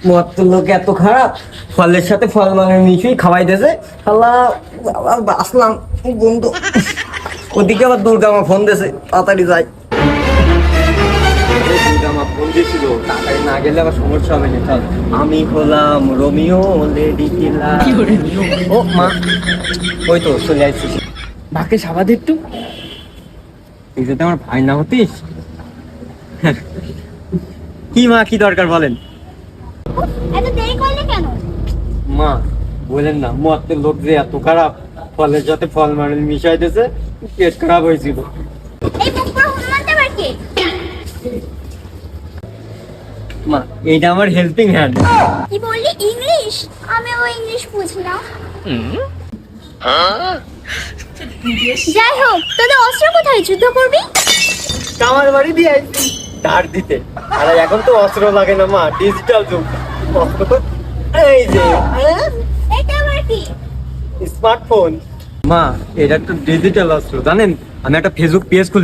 মত্তর লোক এত খারাপ, ফলের সাথে ফল মানে মিশিয়ে খাওয়াই দিয়েছে। আল্লাহ আসলাম বন্ধু, ওদিকে আবার দুর্গা মা ফোন দিয়েছে, তাড়াতাড়ি যাই। দুর্গা মা ফোন দিয়েছিল, তাড়াতাড়ি না গেলে আবার সমস্যা হবে না। চল, আমি হলাম রোমিও, লেডি কিলা। ও মা, ওই তো চলে আসছিস। বাকি সাবাদ একটু, তুই যদি আমার ভাই না হতিস। কি মা, কি দরকার বলেন? এত দেরি করলে কেন? মা বলেন না, মতের লোক যে এত খারাপ, ফলের সাথে ফল মানে মিশাই দিয়েছে, পেট খারাপ হয়েছিল। এই মুখ পুরো হনুমানটা আবার কে? মা এইটা আমার হেল্পিং হ্যান্ড। কি বললি? ইংলিশ? আমি ও ইংলিশ বুঝি না। যাই হোক, তোদের অস্ত্র কোথায়? যুদ্ধ করবি? আমার বাড়ি দিয়ে আইছি তার দিতে। আর এখন তো অস্ত্র লাগে না মা, ডিজিটাল যুগ। অস্ত্র তো এই যে এটা আবার কি? স্মার্টফোন। মা এটা একটা ডিজিটাল অস্ত্র, জানেন? আমি একটা ফেসবুক পেজ